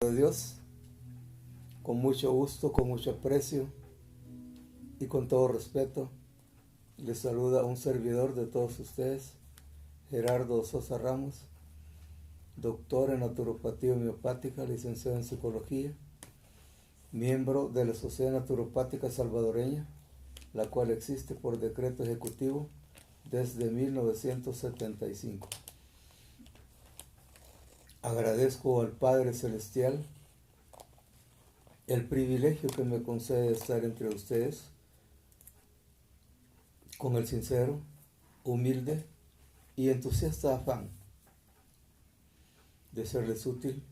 de Dios, con mucho gusto, con mucho aprecio y con todo respeto, les saluda un servidor de todos ustedes, Gerardo Sosa Ramos, doctor en naturopatía homeopática, licenciado en psicología, miembro de la Sociedad Naturopática Salvadoreña, la cual existe por decreto ejecutivo desde 1975. Agradezco al Padre Celestial el privilegio que me concede estar entre ustedes con el sincero, humilde y entusiasta afán de serles útil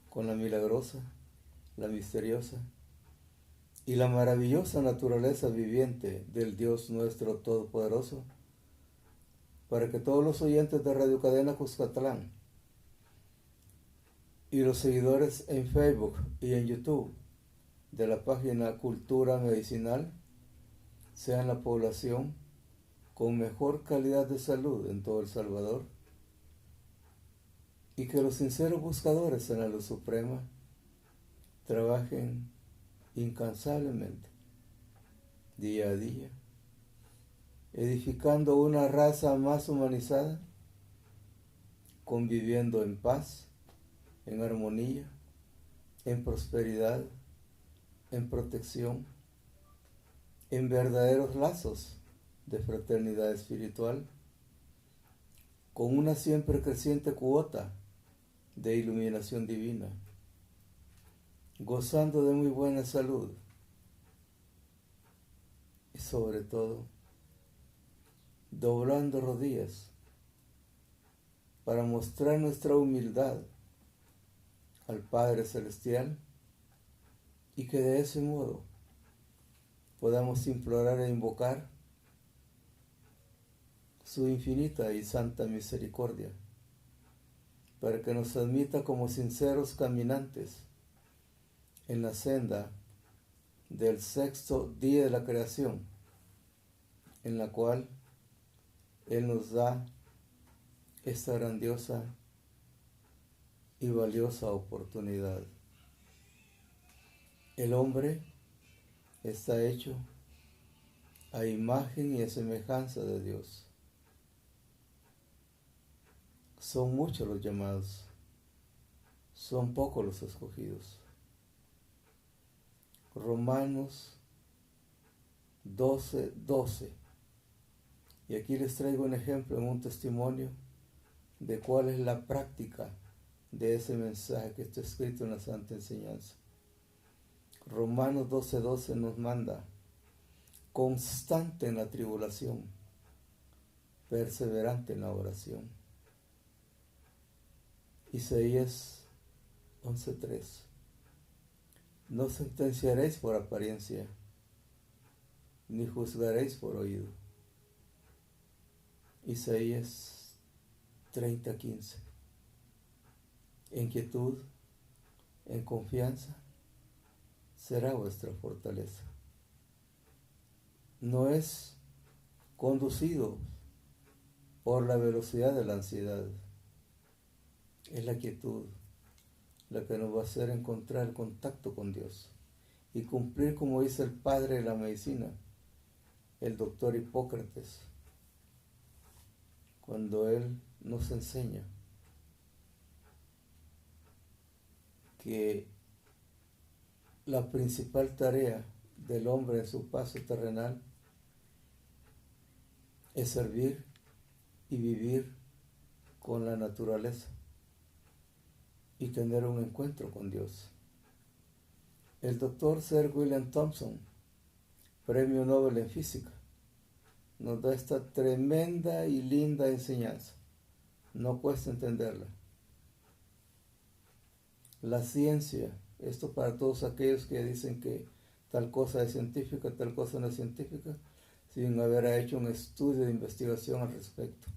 con la milagrosa, la misteriosa y la maravillosa naturaleza viviente del Dios nuestro Todopoderoso, para que todos los oyentes de Radio Cadena Cuscatlán y los seguidores en Facebook y en YouTube de la página Cultura Medicinal sean la población con mejor calidad de salud en todo El Salvador, y que los sinceros buscadores en la luz suprema trabajen incansablemente, día a día, edificando una raza más humanizada, conviviendo en paz, en armonía, en prosperidad, en protección, en verdaderos lazos de fraternidad espiritual, con una siempre creciente cuota de iluminación divina, gozando de muy buena salud y sobre todo doblando rodillas para mostrar nuestra humildad al Padre Celestial, y que de ese modo podamos implorar e invocar su infinita y santa misericordia, para que nos admita como sinceros caminantes en la senda del sexto día de la creación, en la cual Él nos da esta grandiosa y valiosa oportunidad. El hombre está hecho a imagen y a semejanza de Dios. Son muchos los llamados, son pocos los escogidos. Romanos 12:12. Y aquí les traigo un ejemplo, un testimonio de cuál es la práctica de ese mensaje que está escrito en la Santa Enseñanza. Romanos 12:12 nos manda: constante en la tribulación, perseverante en la oración. Isaías 11:3: no sentenciaréis por apariencia, ni juzgaréis por oído. Isaías 30:15: en quietud, en confianza, será vuestra fortaleza. No es conducido por la velocidad de la ansiedad, es la quietud la que nos va a hacer encontrar el contacto con Dios y cumplir, como dice el padre de la medicina, el doctor Hipócrates, cuando él nos enseña que la principal tarea del hombre en su paso terrenal es servir y vivir con la naturaleza y tener un encuentro con Dios. El doctor Sir William Thompson, premio Nobel en física, nos da esta tremenda y linda enseñanza. No cuesta entenderla. La ciencia, esto para todos aquellos que dicen que tal cosa es científica, tal cosa no es científica, sin haber hecho un estudio de investigación al respecto.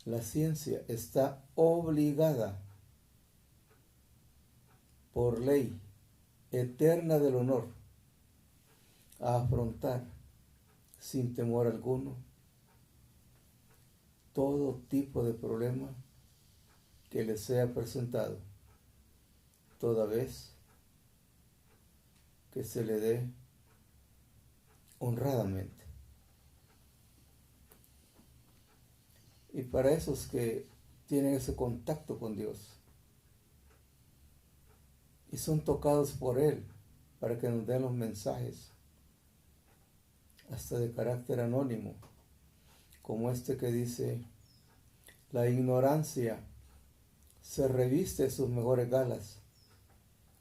La ciencia está obligada por ley eterna del honor a afrontar sin temor alguno todo tipo de problema que les sea presentado toda vez que se le dé honradamente. Y para esos que tienen ese contacto con Dios y son tocados por Él para que nos den los mensajes, hasta de carácter anónimo, como este que dice: la ignorancia se reviste de sus mejores galas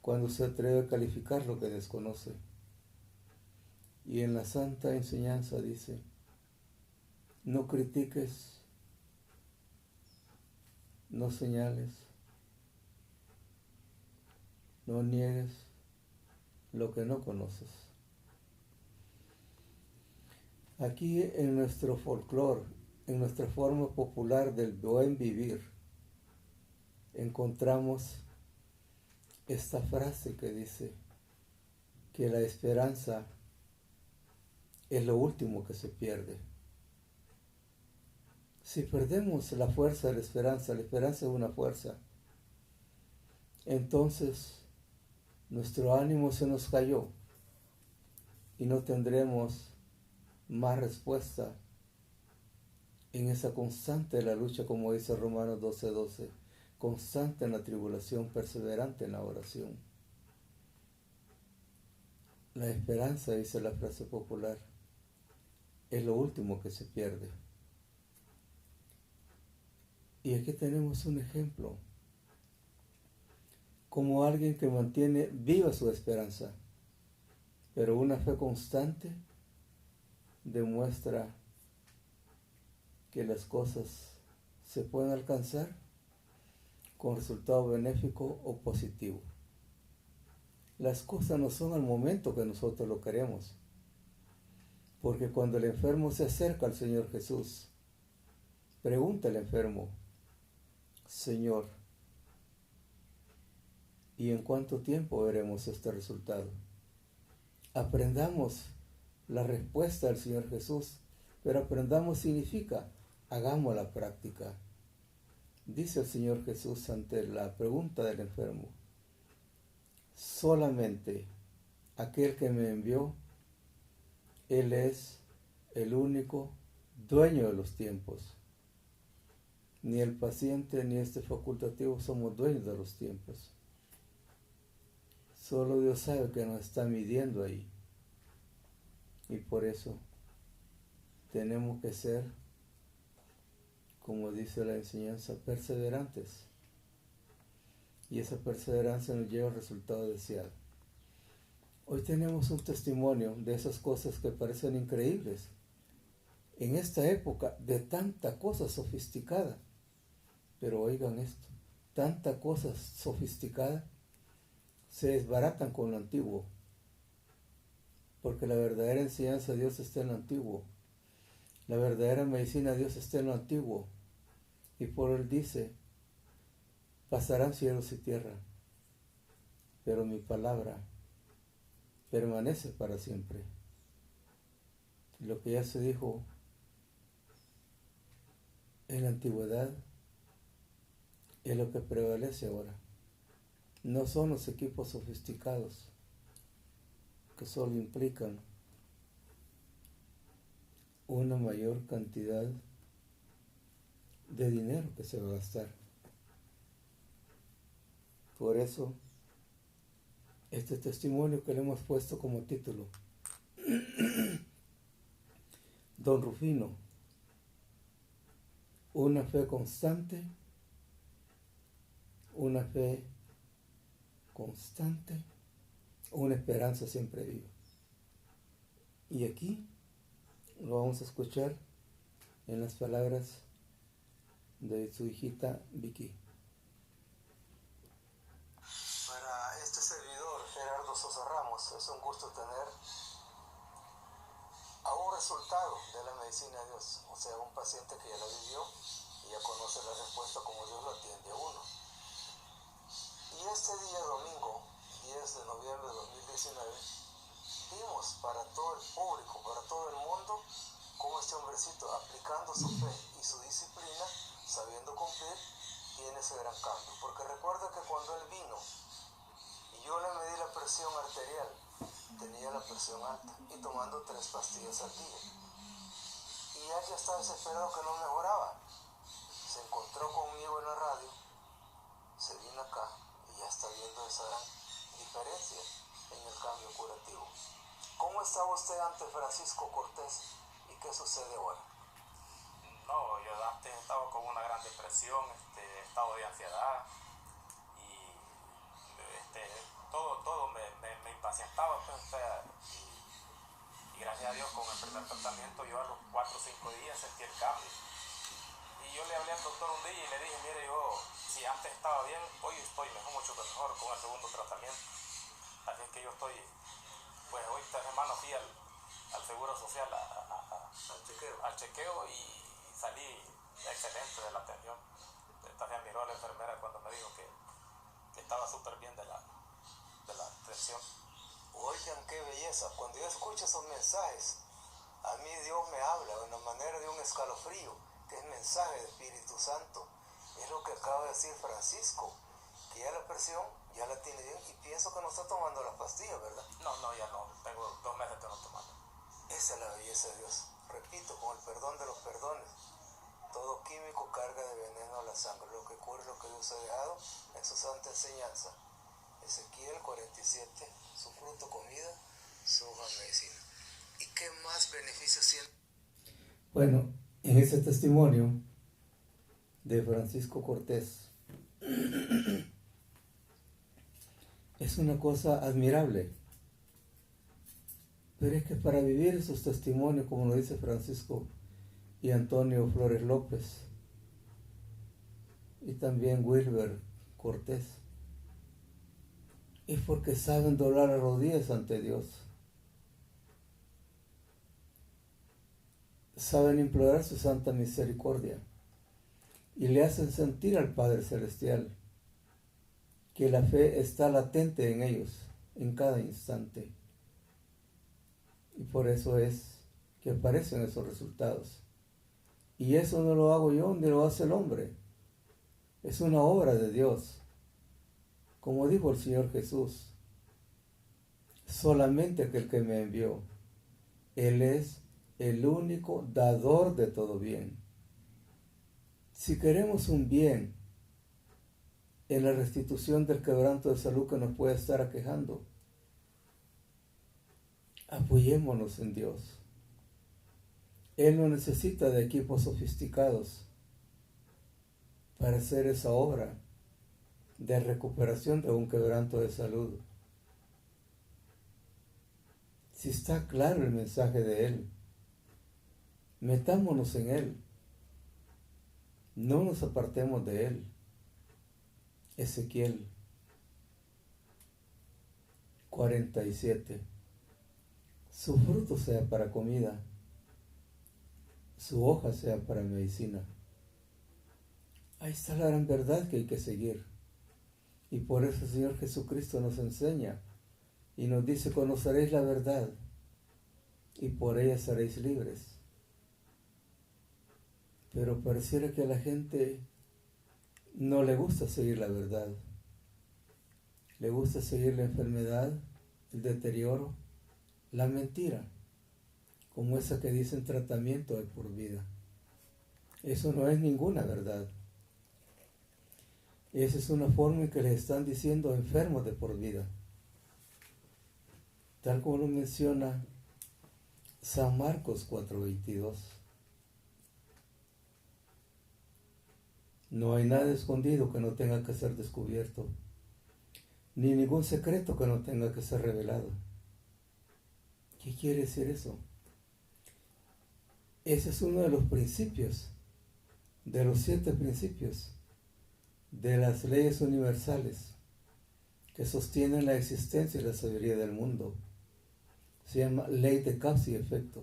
cuando se atreve a calificar lo que desconoce. Y en la santa enseñanza dice: no critiques, no señales, no niegues lo que no conoces. Aquí en nuestro folclore, en nuestra forma popular del buen vivir, encontramos esta frase que dice que la esperanza es lo último que se pierde. Si perdemos la fuerza de la esperanza es una fuerza, entonces nuestro ánimo se nos cayó y no tendremos más respuesta en esa constante de la lucha, como dice Romanos 12:12, constante en la tribulación, perseverante en la oración. La esperanza, dice la frase popular, es lo último que se pierde. Y aquí tenemos un ejemplo, como alguien que mantiene viva su esperanza, pero una fe constante demuestra que las cosas se pueden alcanzar con resultado benéfico o positivo. Las cosas no son al momento que nosotros lo queremos, porque cuando el enfermo se acerca al Señor Jesús, pregunta al enfermo: Señor, ¿y en cuánto tiempo veremos este resultado? Aprendamos la respuesta del Señor Jesús, pero aprendamos significa hagamos la práctica. Dice el Señor Jesús ante la pregunta del enfermo: solamente aquel que me envió, Él es el único dueño de los tiempos. Ni el paciente ni este facultativo somos dueños de los tiempos. Solo Dios sabe que nos está midiendo ahí. Y por eso tenemos que ser, como dice la enseñanza, perseverantes. Y esa perseverancia nos lleva al resultado deseado. Hoy tenemos un testimonio de esas cosas que parecen increíbles. En esta época de tanta cosa sofisticada. Pero oigan esto, tanta cosa sofisticada se desbaratan con lo antiguo. Porque la verdadera enseñanza de Dios está en lo antiguo. La verdadera medicina de Dios está en lo antiguo. Y por Él dice: pasarán cielos y tierra, pero mi palabra permanece para siempre. Lo que ya se dijo en la antigüedad es lo que prevalece ahora. No son los equipos sofisticados que solo implican una mayor cantidad de dinero que se va a gastar. Por eso, este testimonio que le hemos puesto como título, Don Rufino, una fe constante, una esperanza siempre viva. Y aquí lo vamos a escuchar en las palabras de su hijita Vicky. Para este servidor, Gerardo Sosa Ramos, es un gusto tener a un resultado de la medicina de Dios, o sea, un paciente que ya la vivió y ya conoce la respuesta como Dios lo atiende a uno. Y este día domingo, 10 de noviembre de 2019, vimos para todo el público, para todo el mundo, cómo este hombrecito, aplicando su fe y su disciplina, sabiendo cumplir, tiene ese gran cambio. Porque recuerda que cuando él vino presión arterial, tenía la presión alta y tomando 3 pastillas al día. Y él ya estaba desesperado que no mejoraba. Se encontró conmigo en la radio, se vino acá y ya está viendo esa gran diferencia en el cambio curativo. ¿Cómo estaba usted ante Francisco Cortés y qué sucede ahora? No, yo antes estaba con una gran depresión, estado de ansiedad y todo me impacientaba, pues, y gracias a Dios con el primer tratamiento yo a los 4 o 5 días sentí el cambio. Y yo le hablé al doctor un día y le dije, mire, yo si antes estaba bien, hoy estoy mucho mejor con el segundo tratamiento. Así es que yo estoy, pues hoy esta semana fui al Seguro Social al chequeo y salí excelente de la atención. Esta se miró a la enfermera cuando me dijo que estaba súper bien de la atención. Oigan, qué belleza. Cuando yo escucho esos mensajes, a mí Dios me habla de una manera de un escalofrío, que es mensaje del Espíritu Santo. Es lo que acaba de decir Francisco, que ya la presión ya la tiene bien y pienso que no está tomando las pastillas, ¿verdad? No, ya no. Tengo 2 meses que no tomando. Esa es la belleza de Dios. Repito, con el perdón de los perdones. Todo químico carga de veneno a la sangre. Lo que ocurre, lo que Dios ha dejado en su santa enseñanza. Ezequiel 47, su fruto comida, su hoja medicina. ¿Y qué más beneficios siente? Bueno, en ese testimonio de Francisco Cortés es una cosa admirable. Pero es que para vivir esos testimonios, como lo dice Francisco y Antonio Flores López, y también Wilber Cortés, es porque saben doblar las rodillas ante Dios. Saben implorar su santa misericordia y le hacen sentir al Padre Celestial que la fe está latente en ellos en cada instante. Y por eso es que aparecen esos resultados. Y eso no lo hago yo, ni lo hace el hombre. Es una obra de Dios. Como dijo el Señor Jesús, solamente aquel que me envió, Él es el único dador de todo bien. Si queremos un bien en la restitución del quebranto de salud que nos puede estar aquejando, apoyémonos en Dios. Él no necesita de equipos sofisticados para hacer esa obra de recuperación de un quebranto de salud. Si está claro el mensaje de Él, metámonos en Él. No nos apartemos de Él. Ezequiel 47. Su fruto sea para comida, su hoja sea para medicina. Ahí está la gran verdad que hay que seguir. Y por eso el Señor Jesucristo nos enseña y nos dice, conoceréis la verdad y por ella seréis libres. Pero pareciera que a la gente no le gusta seguir la verdad. Le gusta seguir la enfermedad, el deterioro, la mentira, como esa que dicen tratamiento de por vida. Eso no es ninguna verdad. Esa es una forma en que les están diciendo enfermos de por vida. Tal como lo menciona San Marcos 4:22. No hay nada escondido que no tenga que ser descubierto, ni ningún secreto que no tenga que ser revelado. ¿Qué quiere decir eso? Ese es uno de los principios, de los 7 principios de las leyes universales que sostienen la existencia y la sabiduría del mundo. Se llama ley de causa y efecto.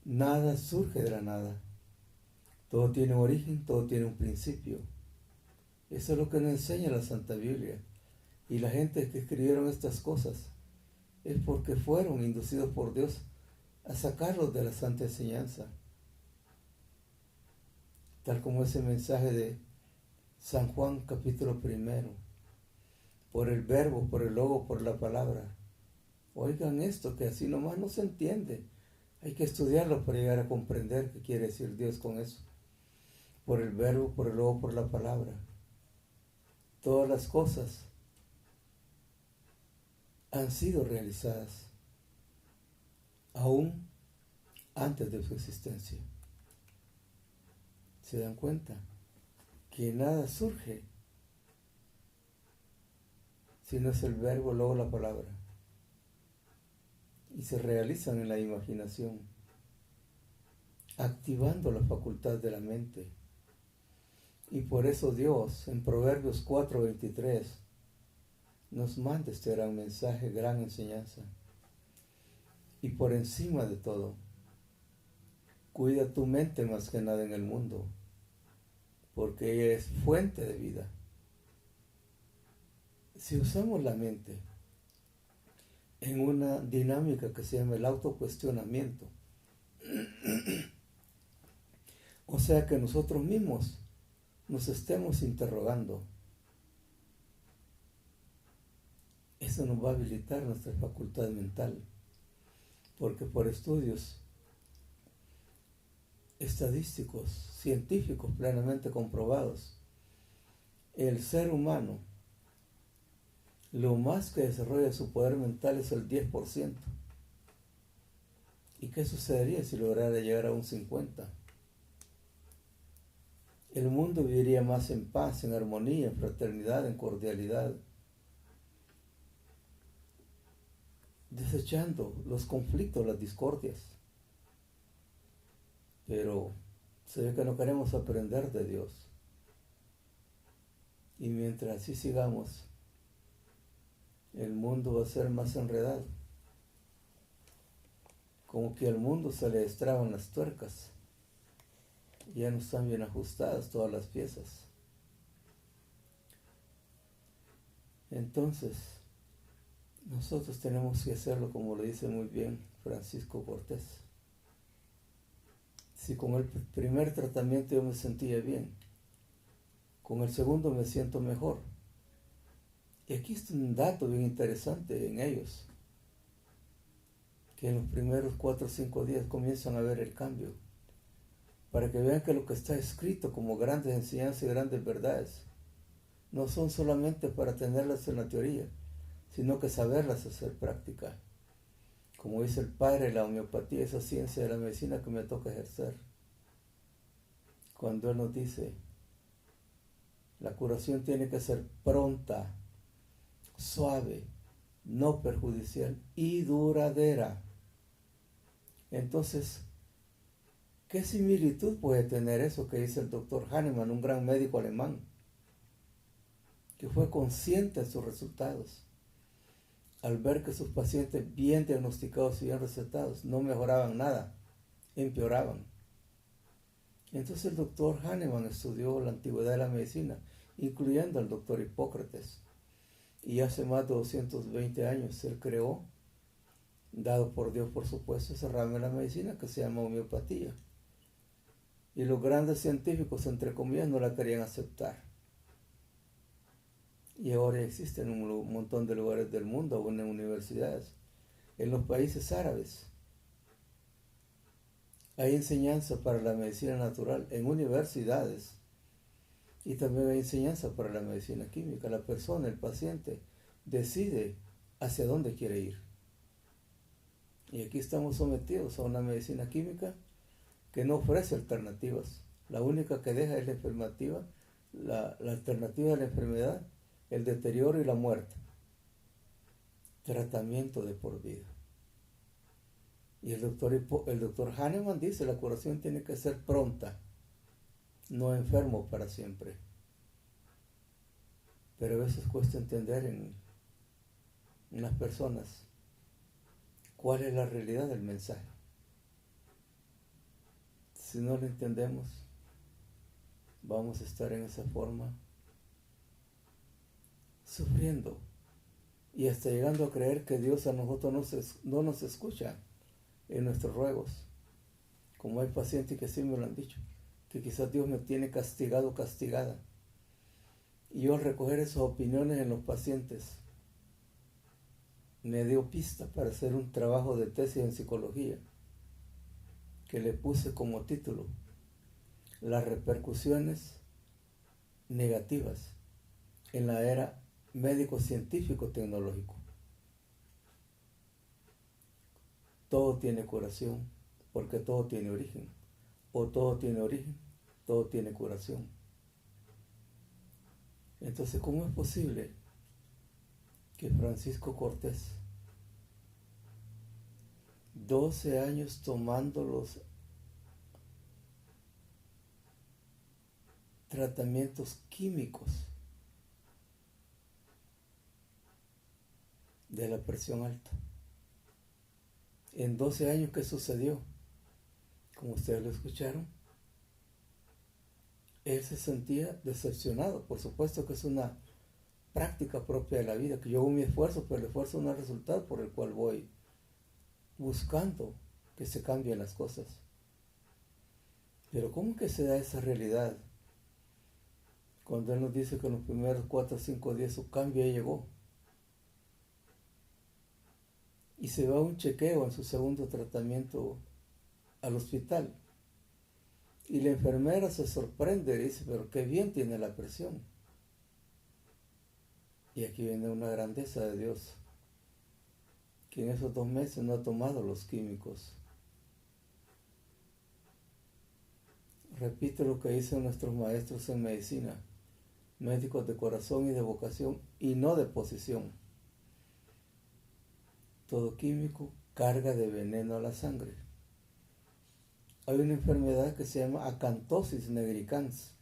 Nada surge de la nada. Todo tiene un origen, todo tiene un principio. Eso es lo que nos enseña la Santa Biblia. Y la gente que escribieron estas cosas es porque fueron inducidos por Dios a sacarlos de la santa enseñanza. Tal como ese mensaje de San Juan capítulo 1. por el verbo, por el logo, por la palabra. Oigan esto, que así nomás no se entiende. Hay que estudiarlo para llegar a comprender qué quiere decir Dios con eso. Por el verbo, por el logo, por la palabra. Todas las cosas han sido realizadas aún antes de su existencia. ¿Se dan cuenta? Que nada surge si no es el verbo, luego la palabra. Y se realizan en la imaginación, activando la facultad de la mente. Y por eso Dios, en Proverbios 4:23, nos manda este gran mensaje, gran enseñanza. Y por encima de todo, cuida tu mente más que nada en el mundo, porque ella es fuente de vida. Si usamos la mente en una dinámica que se llama el autocuestionamiento, o sea que nosotros mismos nos estemos interrogando, eso nos va a habilitar nuestra facultad mental, porque por estudios estadísticos, científicos plenamente comprobados, el ser humano, lo más que desarrolla su poder mental es el 10%. ¿Y qué sucedería si lograra llegar a un 50%? El mundo viviría más en paz, en armonía, en fraternidad, en cordialidad, desechando los conflictos, las discordias. Pero se ve que no queremos aprender de Dios. Y mientras así sigamos, el mundo va a ser más enredado. Como que al mundo se le destraban las tuercas. Ya no están bien ajustadas todas las piezas. Entonces, nosotros tenemos que hacerlo como lo dice muy bien Francisco Cortés. Si con el primer tratamiento yo me sentía bien, con el segundo me siento mejor. Y aquí está un dato bien interesante en ellos, que en los primeros 4 o 5 días comienzan a ver el cambio, para que vean que lo que está escrito como grandes enseñanzas y grandes verdades no son solamente para tenerlas en la teoría, sino que saberlas hacer práctica. Como dice el padre, la homeopatía es la ciencia de la medicina que me toca ejercer. Cuando él nos dice, la curación tiene que ser pronta, suave, no perjudicial y duradera. Entonces, ¿qué similitud puede tener eso que dice el doctor Hahnemann, un gran médico alemán, que fue consciente de sus resultados? Al ver que sus pacientes bien diagnosticados y bien recetados no mejoraban nada, empeoraban. Entonces el doctor Hahnemann estudió la antigüedad de la medicina, incluyendo al doctor Hipócrates. Y hace más de 220 años él creó, dado por Dios por supuesto, esa rama de la medicina que se llama homeopatía. Y los grandes científicos, entre comillas, no la querían aceptar. Y ahora existen en un montón de lugares del mundo, aún en universidades. En los países árabes hay enseñanza para la medicina natural en universidades. Y también hay enseñanza para la medicina química. La persona, el paciente, decide hacia dónde quiere ir. Y aquí estamos sometidos a una medicina química que no ofrece alternativas. La única que deja es la alternativa, la alternativa de la enfermedad, el deterioro y la muerte. Tratamiento de por vida. Y el doctor Hahnemann dice, la curación tiene que ser pronta, no enfermo para siempre. Pero a veces cuesta entender en las personas cuál es la realidad del mensaje. Si no lo entendemos, vamos a estar en esa forma sufriendo y hasta llegando a creer que Dios a nosotros no nos escucha en nuestros ruegos. Como hay pacientes que sí me lo han dicho, que quizás Dios me tiene castigado, castigada. Y yo al recoger esas opiniones en los pacientes, me dio pista para hacer un trabajo de tesis en psicología, que le puse como título, las repercusiones negativas en la era médico-científico-tecnológico. Todo tiene curación, porque todo tiene origen. O todo tiene origen, todo tiene curación. Entonces, ¿cómo es posible que Francisco Cortés, 12 años tomando los tratamientos químicos de la presión alta? En 12 años, ¿qué sucedió? Como ustedes lo escucharon, él se sentía decepcionado. Por supuesto que es una práctica propia de la vida, que yo hago mi esfuerzo, pero el esfuerzo no es el resultado por el cual voy buscando que se cambien las cosas. Pero ¿cómo que se da esa realidad? Cuando él nos dice que en los primeros 4 o 5 días su cambio ya llegó. Y se va a un chequeo en su segundo tratamiento al hospital. Y la enfermera se sorprende y dice, pero qué bien tiene la presión. Y aquí viene una grandeza de Dios, que en esos 2 meses no ha tomado los químicos. Repito lo que dicen nuestros maestros en medicina, médicos de corazón y de vocación y no de posición. Todo químico carga de veneno a la sangre. Hay una enfermedad que se llama acantosis nigricans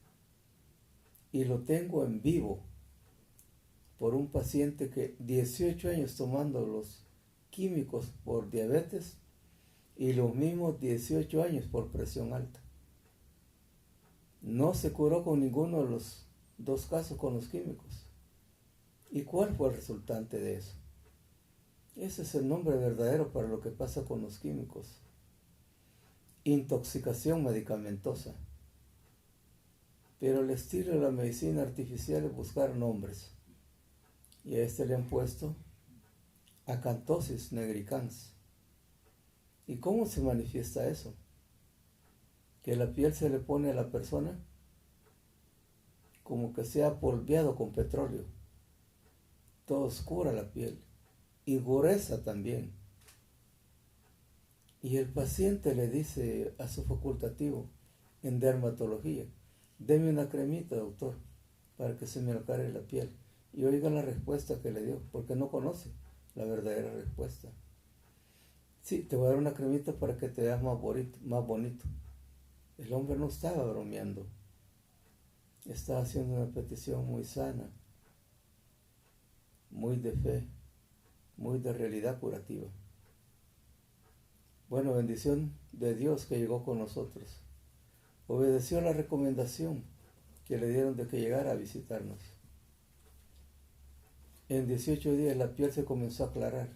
y lo tengo en vivo por un paciente que 18 años tomando los químicos por diabetes y los mismos 18 años por presión alta. No se curó con ninguno de los 2 casos con los químicos. ¿Y cuál fue el resultante de eso? Ese es el nombre verdadero para lo que pasa con los químicos. Intoxicación medicamentosa. Pero el estilo de la medicina artificial es buscar nombres. Y a este le han puesto acantosis nigricans. ¿Y cómo se manifiesta eso? Que la piel se le pone a la persona como que sea polveado con petróleo. Todo oscura la piel. Y gruesa también. Y el paciente le dice a su facultativo en dermatología, deme una cremita, doctor, para que se me aclare la piel. Y oiga la respuesta que le dio, porque no conoce la verdadera respuesta. Sí, te voy a dar una cremita para que te veas más bonito. El hombre no estaba bromeando. Estaba haciendo una petición muy sana, muy de fe, muy de realidad curativa. Bueno, bendición de Dios que llegó con nosotros. Obedeció la recomendación que le dieron de que llegara a visitarnos. En 18 días la piel se comenzó a aclarar.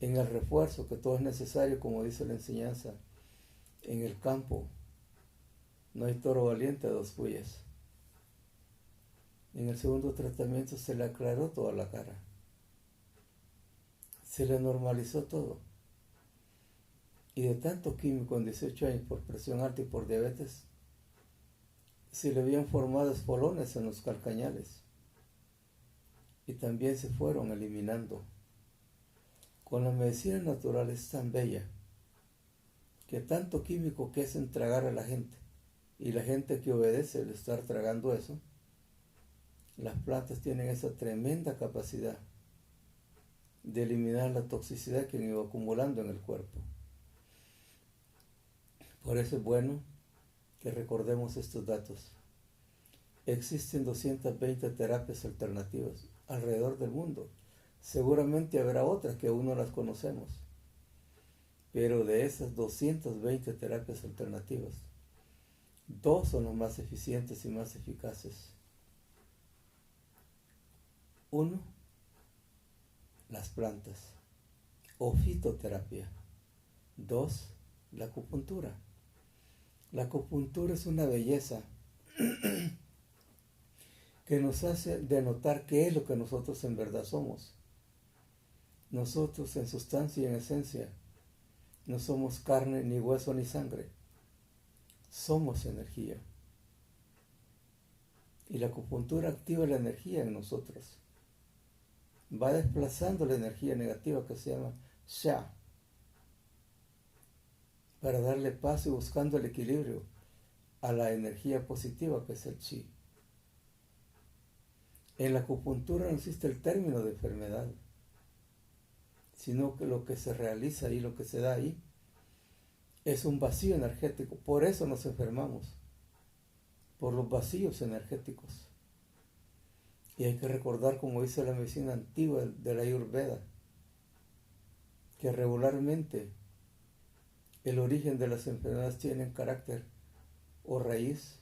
En el refuerzo, que todo es necesario, como dice la enseñanza, en el campo no hay toro valiente a 2 puyas. En el segundo tratamiento se le aclaró toda la cara. Se le normalizó todo. Y de tanto químico en 18 años por presión alta y por diabetes, se le habían formado espolones en los calcañales. Y también se fueron eliminando. Con la medicina natural es tan bella que tanto químico que hacen tragar a la gente y la gente que obedece al estar tragando eso, las plantas tienen esa tremenda capacidad de eliminar la toxicidad que han ido acumulando en el cuerpo. Por eso es bueno que recordemos estos datos. Existen 220 terapias alternativas alrededor del mundo. Seguramente habrá otras que aún no las conocemos. Pero de esas 220 terapias alternativas, 2 son las más eficientes y más eficaces. 1, las plantas o fitoterapia. 2, la acupuntura. La acupuntura es una belleza que nos hace denotar qué es lo que nosotros en verdad somos. Nosotros en sustancia y en esencia no somos carne, ni hueso, ni sangre. Somos energía. Y la acupuntura activa la energía en nosotros. Va desplazando la energía negativa que se llama Sha, para darle paso y buscando el equilibrio a la energía positiva que es el Chi. En la acupuntura no existe el término de enfermedad, sino que lo que se realiza ahí, lo que se da ahí, es un vacío energético. Por eso nos enfermamos, por los vacíos energéticos. Y hay que recordar, como dice la medicina antigua de la Ayurveda, que regularmente el origen de las enfermedades tiene carácter o raíz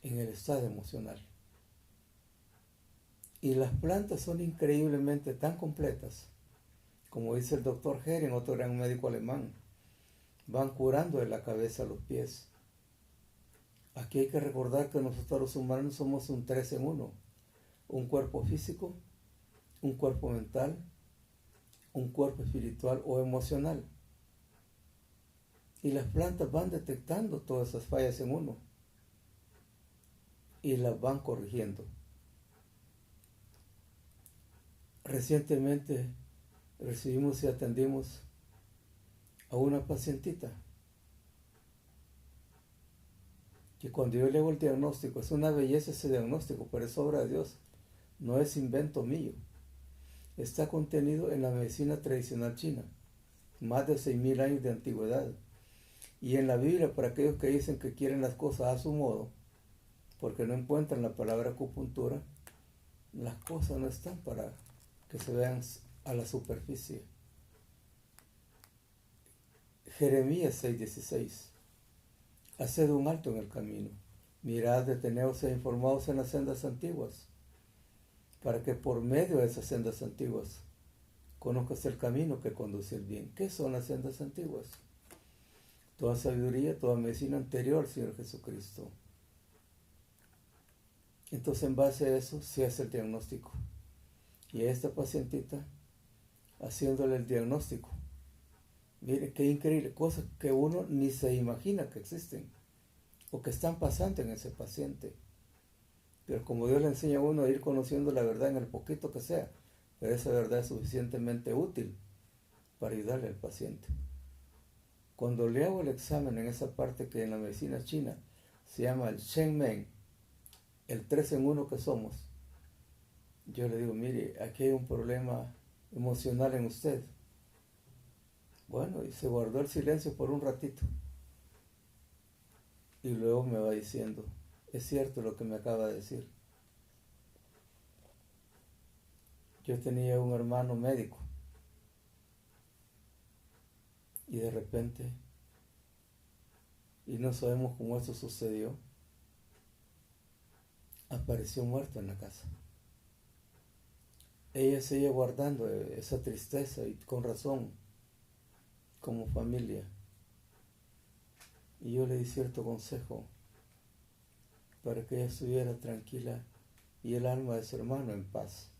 en el estado emocional. Y las plantas son increíblemente tan completas, como dice el doctor Hering, otro gran médico alemán, van curando de la cabeza a los pies. Aquí hay que recordar que nosotros los humanos somos un 3 en 1, un cuerpo físico, un cuerpo mental, un cuerpo espiritual o emocional. Y las plantas van detectando todas esas fallas en uno y las van corrigiendo. Recientemente recibimos y atendimos a una pacientita que cuando yo le hago el diagnóstico, es una belleza ese diagnóstico, pero es obra de Dios, no es invento mío. Está contenido en la medicina tradicional china, más de 6,000 años de antigüedad. Y en la Biblia, para aquellos que dicen que quieren las cosas a su modo, porque no encuentran la palabra acupuntura, las cosas no están para que se vean a la superficie. Jeremías 6:16. Haced un alto en el camino, mirad, deteneos e informaos en las sendas antiguas, para que por medio de esas sendas antiguas conozcas el camino que conduce el bien. ¿Qué son las sendas antiguas? Toda sabiduría, toda medicina anterior al Señor Jesucristo. Entonces, en base a eso, se hace el diagnóstico. Y a esta pacientita, haciéndole el diagnóstico, mire qué increíble, cosas que uno ni se imagina que existen o que están pasando en ese paciente. Pero como Dios le enseña a uno a ir conociendo la verdad en el poquito que sea, pero esa verdad es suficientemente útil para ayudarle al paciente. Cuando le hago el examen en esa parte que en la medicina china se llama el Shen Men, el 3 en 1 que somos, yo le digo, mire, aquí hay un problema emocional en usted. Bueno, y se guardó el silencio por un ratito. Y luego me va diciendo, es cierto lo que me acaba de decir. Yo tenía un hermano médico y de repente, y no sabemos cómo eso sucedió, apareció muerto en la casa. Ella seguía guardando esa tristeza y con razón, como familia. Y yo le di cierto consejo para que ella estuviera tranquila y el alma de su hermano en paz.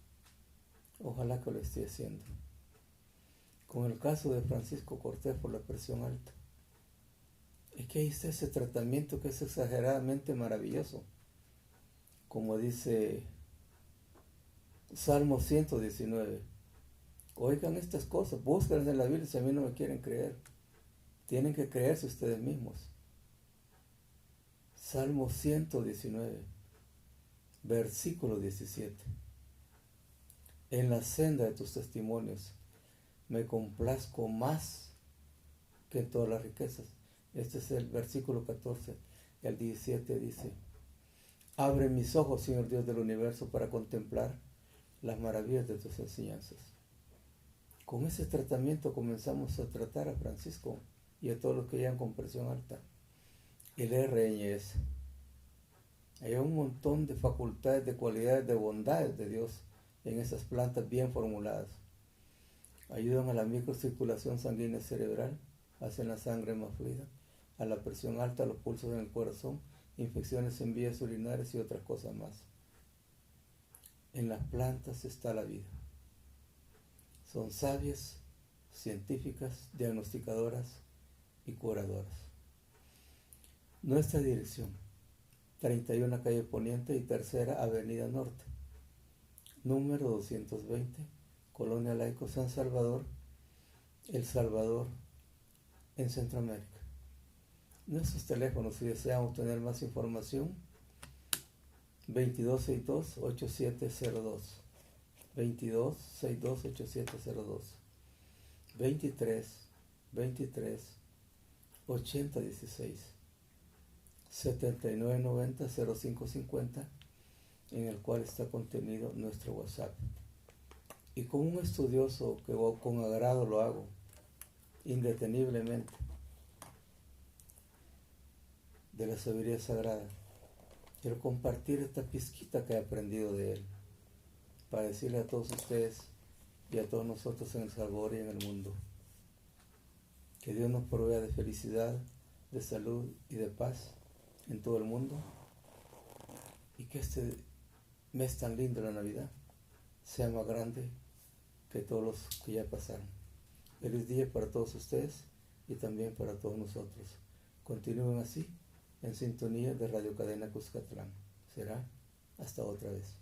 Ojalá que lo esté haciendo. Con el caso de Francisco Cortés por la presión alta, es que ahí está ese tratamiento que es exageradamente maravilloso. Como dice Salmo 119, oigan estas cosas, búsquenlas en la Biblia si a mí no me quieren creer. Tienen que creerse ustedes mismos. Salmo 119, versículo 17. En la senda de tus testimonios me complazco más que en todas las riquezas. Este es el versículo 14. El 17 dice, abre mis ojos, Señor Dios del universo, para contemplar las maravillas de tus enseñanzas. Con ese tratamiento comenzamos a tratar a Francisco y a todos los que llegan con presión alta. El RNS. Hay un montón de facultades, de cualidades, de bondades de Dios en esas plantas bien formuladas. Ayudan a la microcirculación sanguínea cerebral, hacen la sangre más fluida, a la presión alta, a los pulsos en el corazón infecciones en vías urinarias y otras cosas más. En las plantas está la vida. Son sabias, científicas, diagnosticadoras y curadoras. Nuestra dirección: 31 Calle Poniente y Tercera Avenida Norte, número 220, Colonia Laico, San Salvador, El Salvador, en Centroamérica. Nuestros teléfonos, si desean obtener más información: 2262-8702, 2262-8702, 23-23-8016, 7990-0550, en el cual está contenido nuestro WhatsApp. Y como un estudioso que con agrado lo hago, indeteniblemente, de la sabiduría sagrada, quiero compartir esta pizquita que he aprendido de él, para decirle a todos ustedes y a todos nosotros en El Salvador y en el mundo, que Dios nos provea de felicidad, de salud y de paz en todo el mundo, y que este mes tan lindo de la Navidad sea más grande que todos los que ya pasaron. Feliz día para todos ustedes y también para todos nosotros. Continúen así en sintonía de Radio Cadena Cuscatlán. Será hasta otra vez.